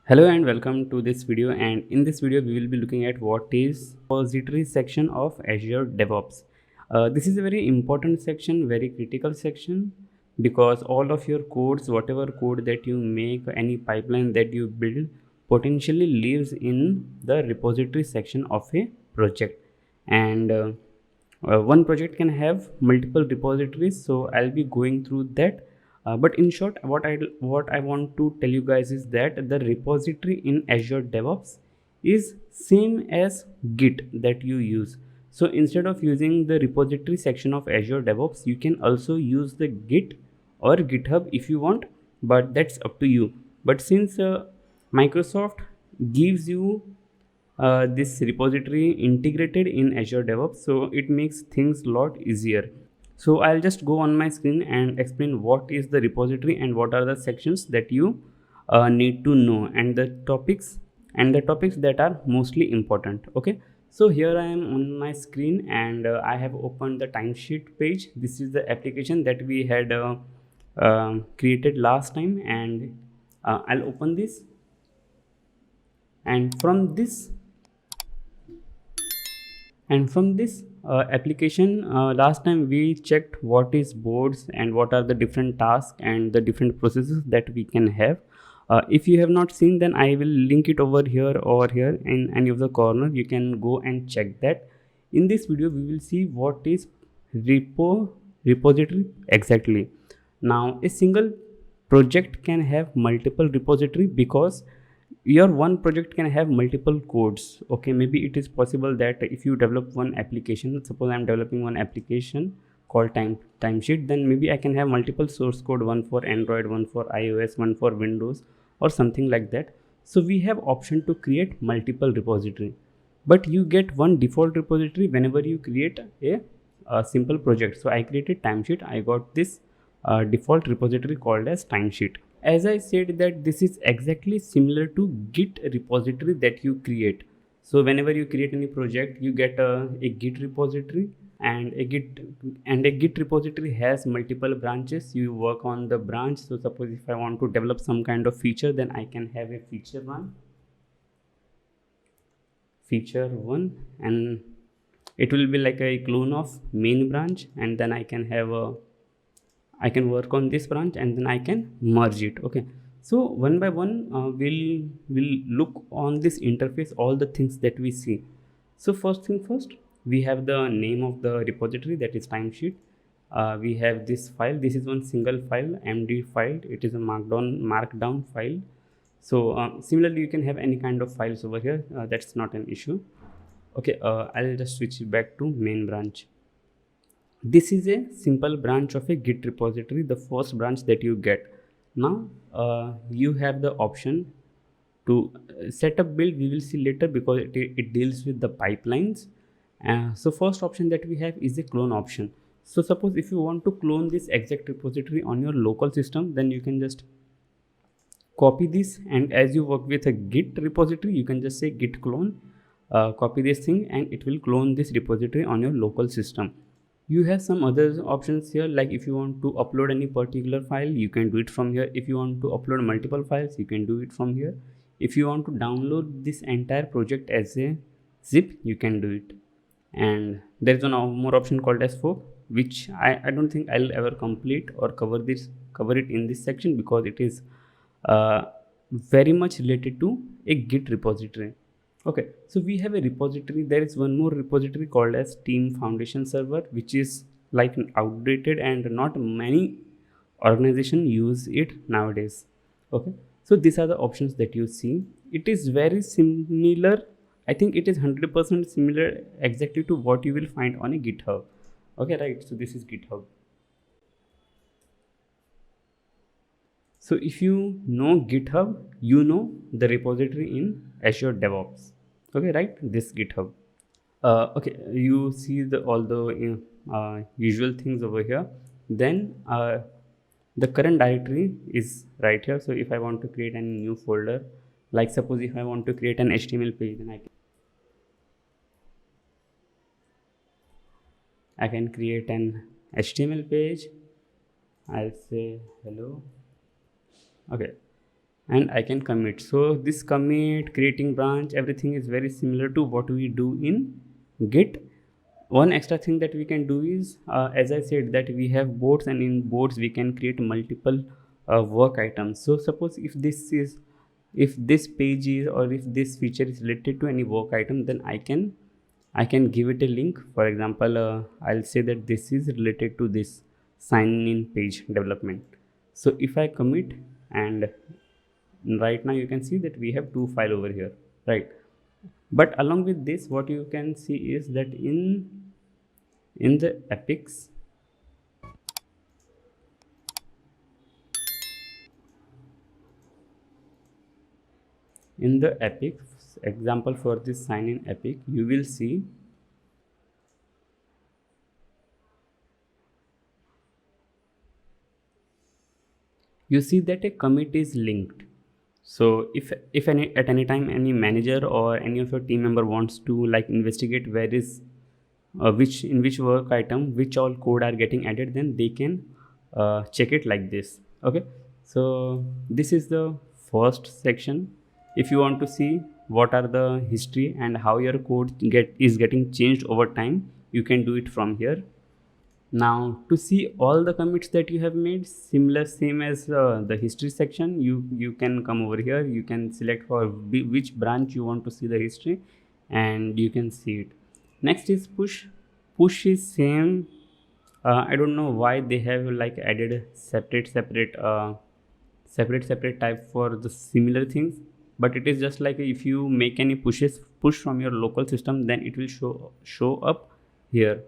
Hello and welcome to this video, and in this video we will be looking at what is repository section of Azure DevOps. This is a very important section, very critical section, because all of your codes, whatever code that you make, any pipeline that you build potentially lives in the repository section of a project. And one project can have multiple repositories, so I'll be going through that. But in short, what I want to tell you guys is that the repository in Azure DevOps is same as Git that you use. So instead of using the repository section of Azure DevOps, you can also use the Git or GitHub if you want, but that's up to you. But since Microsoft gives you this repository integrated in Azure DevOps, so it makes things a lot easier. So I'll just go on my screen and explain what is the repository and what are the sections that you need to know, and the topics that are mostly important. Okay, so here I am on my screen, and I have opened the timesheet page. This is the application that we had created last time, and I'll open this, and from this application, last time we checked what is boards and what are the different tasks and the different processes that we can have. If you have not seen, then I will link it over here or here in any of the corner. You can go and check that. In this video we will see what is repository exactly. Now a single project can have multiple repository because your one project can have multiple codes. Okay, maybe it is possible that if you develop one application, suppose I'm developing one application called timesheet, then maybe I can have multiple source code, one for Android, one for iOS, one for Windows, or something like that. So we have option to create multiple repository, but you get one default repository whenever you create a simple project. So I created timesheet, I got this default repository called as timesheet. As I said, that this is exactly similar to Git repository that you create. So whenever you create any project, you get a Git repository, and a Git repository has multiple branches. You work on the branch. So suppose if I want to develop some kind of feature, then I can have a feature one, and it will be like a clone of main branch, and then I can work on this branch, and then I can merge it. Okay, so one by one we'll look on this interface all the things that we see. So first thing first, we have the name of the repository, that is timesheet. We have this file. This is one single file, MD file. It is a markdown file. So similarly you can have any kind of files over here. That's not an issue. Okay, I'll just switch it back to main branch. This is a simple branch of a Git repository, the first branch that you get. Now you have the option to set up build. We will see later because it deals with the pipelines. So first option that we have is a clone option. So suppose if you want to clone this exact repository on your local system, then you can just copy this, and as you work with a Git repository, you can just say git clone, copy this thing, and it will clone this repository on your local system. You have some other options here, like if you want to upload any particular file, you can do it from here. If you want to upload multiple files, you can do it from here. If you want to download this entire project as a zip, you can do it. And there is one more option called as fork, which I don't think I'll ever complete or cover it in this section, because it is very much related to a Git repository. Okay, so we have a repository. There is one more repository called as Team Foundation Server, which is like outdated and not many organizations use it nowadays. Okay, so these are the options that you see. It is very similar. I think it is 100% similar exactly to what you will find on a GitHub. Okay, right. So this is GitHub. So if you know GitHub, you know the repository in Azure DevOps. Okay, right, this GitHub. Okay, you see all the usual things over here. Then the current directory is right here. So if I want to create a new folder, like suppose if I want to create an HTML page, then I can create an HTML page. I'll say hello. Okay, and I can commit. So this commit, creating branch, everything is very similar to what we do in Git. One extra thing that we can do is, as I said, that we have boards, and in boards we can create multiple work items. So suppose if this page is, or if this feature is related to any work item, then I can give it a link. For example, I'll say that this is related to this sign in page development. So if I commit, and right now you can see that we have two file over here, right? But along with this, what you can see is that in the epics, example, for this sign in epic, you will see that a commit is linked. So if at any time any manager or any of your team member wants to like investigate where is which work item, which all code are getting added, then they can check it like this. Okay, so this is the first section. If you want to see what are the history and how your code is getting changed over time, you can do it from here. Now to see all the commits that you have made, same as the history section, you can come over here. You can select for which branch you want to see the history, and you can see it. Next is push is same. I don't know why they have like added separate type for the similar things, but it is just like if you make any push from your local system, then it will show up here.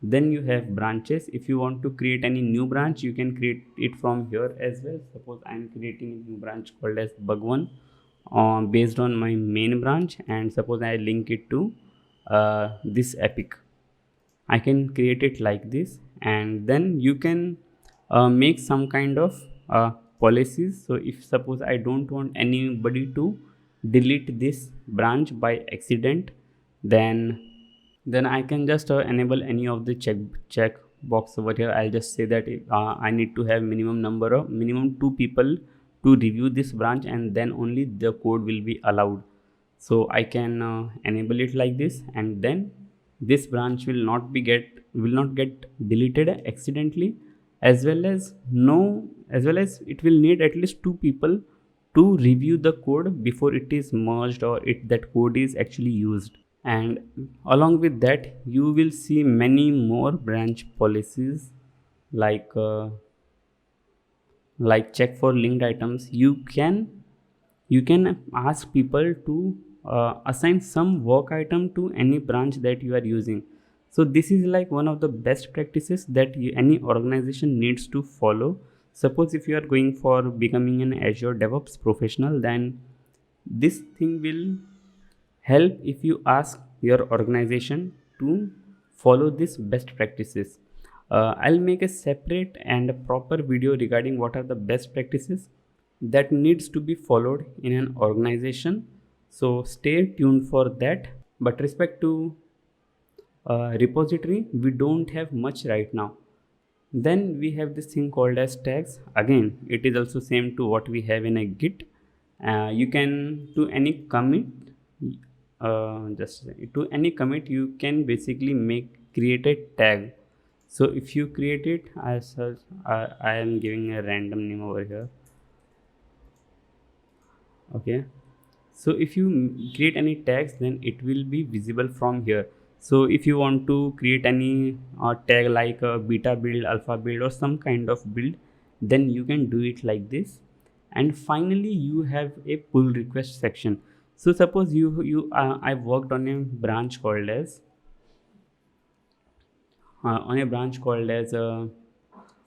Then you have branches. If you want to create any new branch, you can create it from here as well. Suppose I am creating a new branch called as bug1 based on my main branch, and suppose I link it to this epic. I can create it like this, and then you can make some kind of policies. So if suppose I don't want anybody to delete this branch by accident, then I can just enable any of the check box over here. I'll just say that I need to have minimum 2 people to review this branch, and then only the code will be allowed. So I can enable it like this, and then this branch will not get deleted accidentally, as well as it will need at least 2 people to review the code before it is merged, or that code is actually used. And along with that, you will see many more branch policies, like check for linked items. You can ask people to assign some work item to any branch that you are using. So this is like one of the best practices that any organization needs to follow. Suppose if you are going for becoming an Azure DevOps professional, then this thing will help if you ask your organization to follow these best practices. I'll make a separate and a proper video regarding what are the best practices that needs to be followed in an organization. So stay tuned for that. But respect to repository, we don't have much right now. Then we have this thing called as tags. Again, it is also same to what we have in a Git. You can to any commit to any commit, you can basically create a tag. So if you create it, I am giving a random name over here. Okay, so if you create any tags, then it will be visible from here. So if you want to create any tag like a beta build, alpha build, or some kind of build, then you can do it like this. And finally, you have a pull request section. So suppose I worked on a branch called as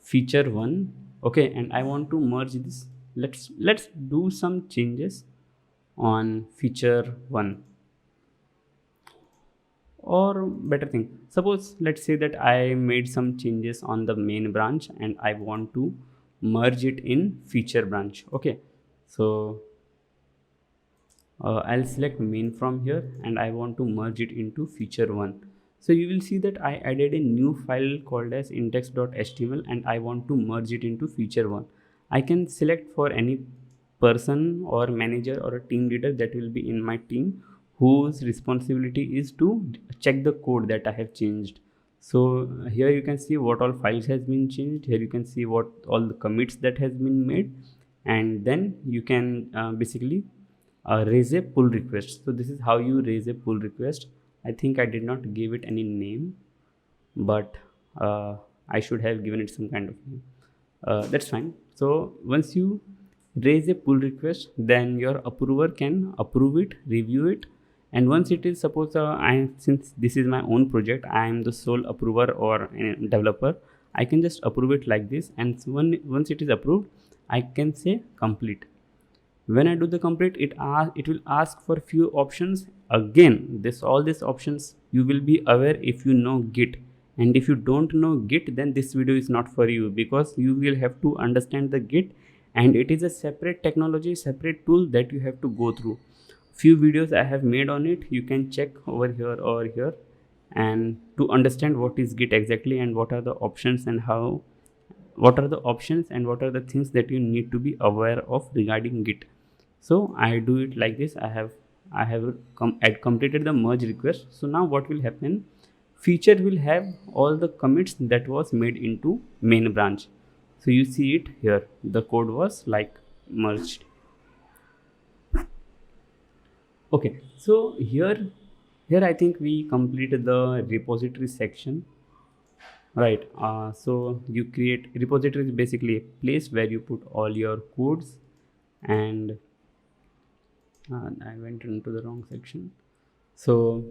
feature 1. Okay, and I want to merge this. Let's do some changes on feature 1. Or better thing, suppose let's say that I made some changes on the main branch and I want to merge it in feature branch. Okay, so I'll select main from here, and I want to merge it into feature 1. So you will see that I added a new file called as index.html, and I want to merge it into feature 1. I can select for any person or manager or a team leader that will be in my team, whose responsibility is to check the code that I have changed. So here you can see what all files has been changed. Here you can see what all the commits that has been made, and then you can basically raise a pull request. So this is how you raise a pull request. I think I did not give it any name, but I should have given it some kind of name. That's fine. So once you raise a pull request, then your approver can approve it, review it, and once it is, suppose since this is my own project, I am the sole approver or developer, I can just approve it like this, and so once it is approved, I can say complete. When I do the complete, it will ask for few options. Again, all these options you will be aware if you know Git, and if you don't know Git, then this video is not for you, because you will have to understand the Git, and it is a separate technology, separate tool that you have to go through. Few videos I have made on it, you can check over here or here, and to understand what is Git exactly, and what are the options, and what are the options and what are the things that you need to be aware of regarding Git. So I do it like this. I have completed the merge request. So now what will happen, feature will have all the commits that was made into main branch. So you see it here, the code was like merged. Okay, so here I think we completed the repository section, right? So you create repository is basically a place where you put all your codes, and I went into the wrong section. So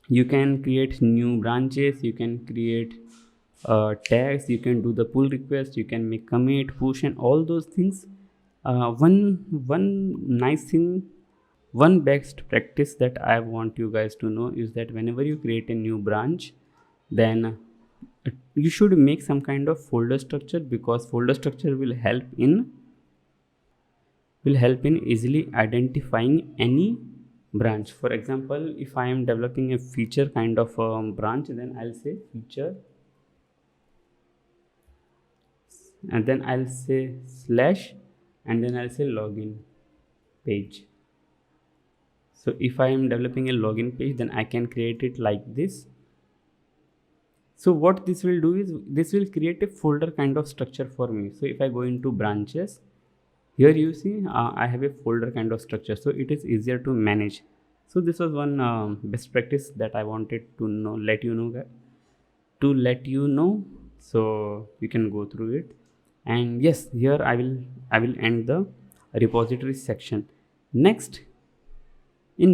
you can create new branches, you can create tags, you can do the pull request, you can make commit, push, and all those things. One nice thing, one best practice that I want you guys to know is that whenever you create a new branch, then you should make some kind of folder structure, because folder structure will help in easily identifying any branch. For example, if I am developing a feature kind of branch, then I'll say feature, and then I'll say slash, and then I'll say login page. So if I am developing a login page, then I can create it like this. So what this will do is this will create a folder kind of structure for me. So if I go into branches, here you see I have a folder kind of structure, so it is easier to manage. So this was one best practice that I wanted to let you know, so you can go through it. And yes, here I will end the repository section. In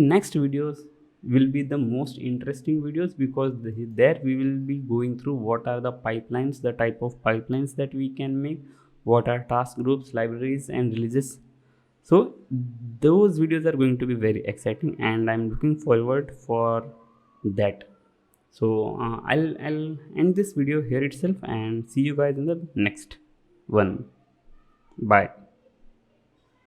next videos will be the most interesting videos, because there we will be going through what are the pipelines, the type of pipelines that we can make, what are task groups, libraries, and releases. So those videos are going to be very exciting, and I'm looking forward for that. So I'll end this video here itself, and see you guys in the next one. Bye.